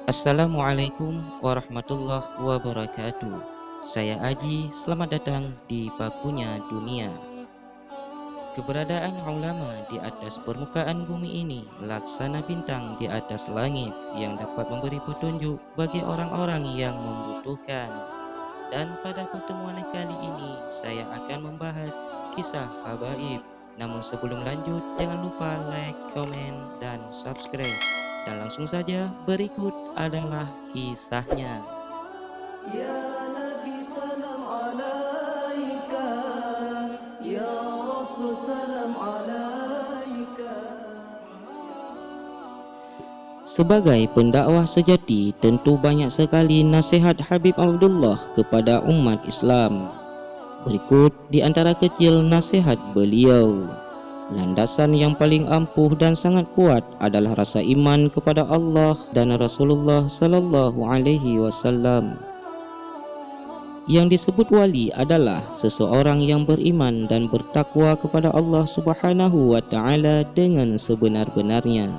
Assalamualaikum warahmatullahi wabarakatuh. Saya Aji, selamat datang di Bakunya Dunia. Keberadaan ulama di atas permukaan bumi ini laksana bintang di atas langit yang dapat memberi petunjuk bagi orang-orang yang membutuhkan. Dan pada pertemuan kali ini saya akan membahas kisah habaib. Namun sebelum lanjut, jangan lupa like, komen, dan subscribe. Dan langsung saja, berikut adalah kisahnya. Ya Nabi salam alaika, Ya Rasul salam alaika. Sebagai pendakwah sejati, tentu banyak sekali nasihat Habib Abdullah kepada umat Islam. Berikut di antara kecil nasihat beliau. Landasan yang paling ampuh dan sangat kuat adalah rasa iman kepada Allah dan Rasulullah sallallahu alaihi wasallam. Yang disebut wali adalah seseorang yang beriman dan bertakwa kepada Allah Subhanahu wa taala dengan sebenar-benarnya.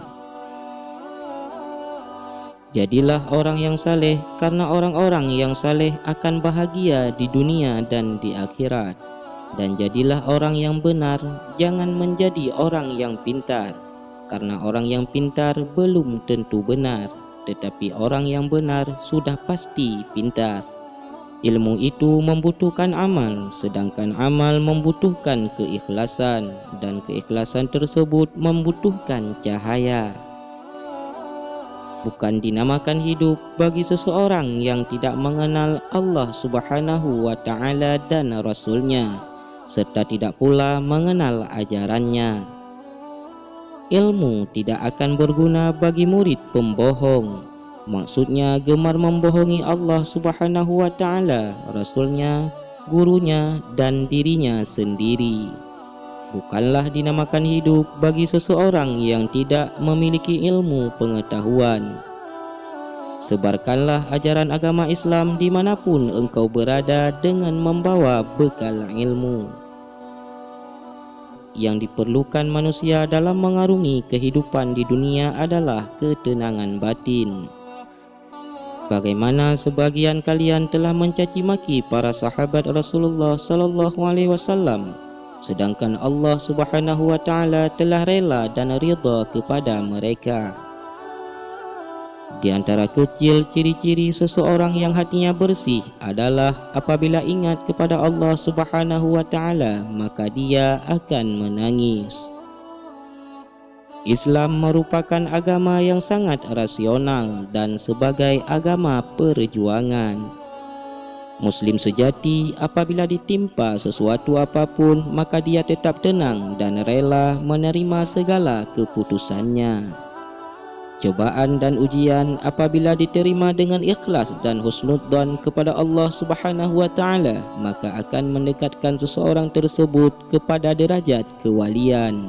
Jadilah orang yang saleh, karena orang-orang yang saleh akan bahagia di dunia dan di akhirat. Dan jadilah orang yang benar, jangan menjadi orang yang pintar, karena orang yang pintar belum tentu benar, tetapi orang yang benar sudah pasti pintar. Ilmu itu membutuhkan amal, sedangkan amal membutuhkan keikhlasan, dan keikhlasan tersebut membutuhkan cahaya. Bukan dinamakan hidup bagi seseorang yang tidak mengenal Allah Subhanahu wa taala dan Rasulnya, serta tidak pula mengenal ajarannya. Ilmu tidak akan berguna bagi murid pembohong. Maksudnya gemar membohongi Allah Subhanahu wa taala, Rasulnya, gurunya, dan dirinya sendiri. Bukanlah dinamakan hidup bagi seseorang yang tidak memiliki ilmu pengetahuan. Sebarkanlah ajaran agama Islam dimanapun engkau berada dengan membawa bekal ilmu. Yang diperlukan manusia dalam mengarungi kehidupan di dunia adalah ketenangan batin. Bagaimana sebagian kalian telah mencaci maki para sahabat Rasulullah sallallahu alaihi wasallam, sedangkan Allah Subhanahu wa taala telah rela dan ridha kepada mereka. Di antara kecil ciri-ciri seseorang yang hatinya bersih adalah apabila ingat kepada Allah Subhanahu wa taala, maka dia akan menangis. Islam merupakan agama yang sangat rasional dan sebagai agama perjuangan. Muslim sejati apabila ditimpa sesuatu apapun, maka dia tetap tenang dan rela menerima segala keputusannya. Cobaan dan ujian apabila diterima dengan ikhlas dan husnudzan kepada Allah Subhanahu wa taala, maka akan mendekatkan seseorang tersebut kepada derajat kewalian.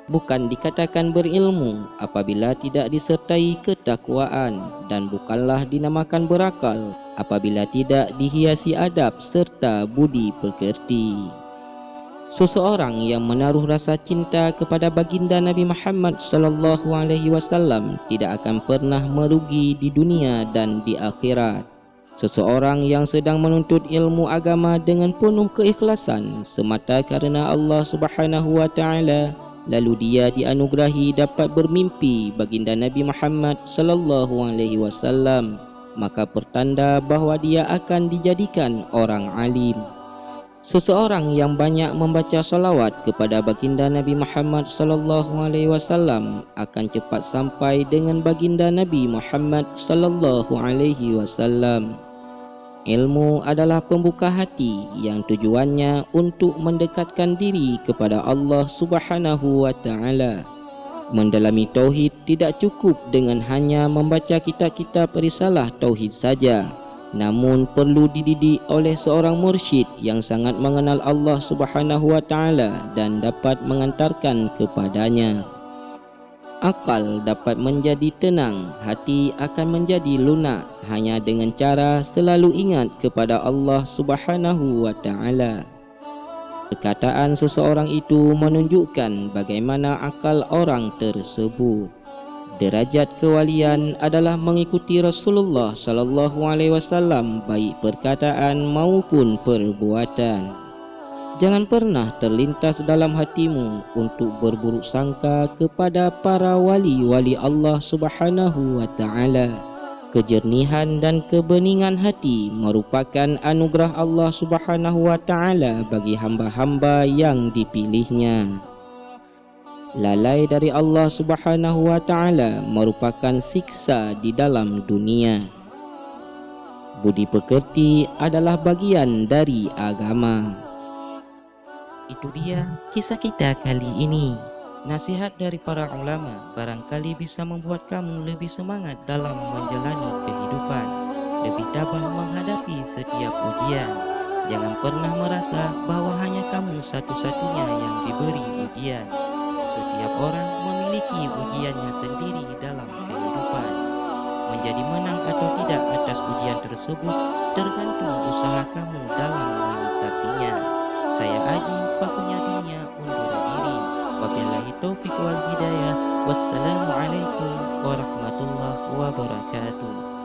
Bukan dikatakan berilmu apabila tidak disertai ketakwaan, dan bukanlah dinamakan berakal apabila tidak dihiasi adab serta budi pekerti. Seseorang yang menaruh rasa cinta kepada baginda Nabi Muhammad sallallahu alaihi wasallam tidak akan pernah merugi di dunia dan di akhirat. Seseorang yang sedang menuntut ilmu agama dengan penuh keikhlasan semata karena Allah Subhanahu wa taala, lalu dia dianugerahi dapat bermimpi baginda Nabi Muhammad sallallahu alaihi wasallam, maka pertanda bahawa dia akan dijadikan orang alim. Seseorang yang banyak membaca salawat kepada baginda Nabi Muhammad sallallahu alaihi wasallam akan cepat sampai dengan baginda Nabi Muhammad sallallahu alaihi wasallam. Ilmu adalah pembuka hati yang tujuannya untuk mendekatkan diri kepada Allah Subhanahu wa taala. Mendalami tauhid tidak cukup dengan hanya membaca kitab-kitab risalah tauhid saja, namun perlu dididik oleh seorang mursyid yang sangat mengenal Allah Subhanahu wa taala dan dapat mengantarkan kepadanya. Akal dapat menjadi tenang, hati akan menjadi lunak hanya dengan cara selalu ingat kepada Allah Subhanahu wa taala. Perkataan seseorang itu menunjukkan bagaimana akal orang tersebut. Derajat kewalian adalah mengikuti Rasulullah sallallahu alaihi wasallam baik perkataan maupun perbuatan. Jangan pernah terlintas dalam hatimu untuk berburuk sangka kepada para wali-wali Allah Subhanahu wa taala. Kejernihan dan kebeningan hati merupakan anugerah Allah Subhanahu wa taala bagi hamba-hamba yang dipilihnya. Lalai dari Allah Subhanahu wa taala merupakan siksa di dalam dunia. Budi pekerti adalah bagian dari agama. Itu dia kisah kita kali ini. Nasihat dari para ulama barangkali bisa membuat kamu lebih semangat dalam menjalani kehidupan, lebih tabah menghadapi setiap ujian. Jangan pernah merasa bahwa hanya kamu satu-satunya yang diberi ujian. Setiap orang memiliki ujiannya sendiri dalam kehidupan. Menjadi menang atau tidak atas ujian tersebut tergantung usaha kamu dalam menyikapinya. Saya Aji, Pakunya Dunia, undur diri. Wabillahi taufiq wal hidayah. Wassalamualaikum warahmatullahi wabarakatuh.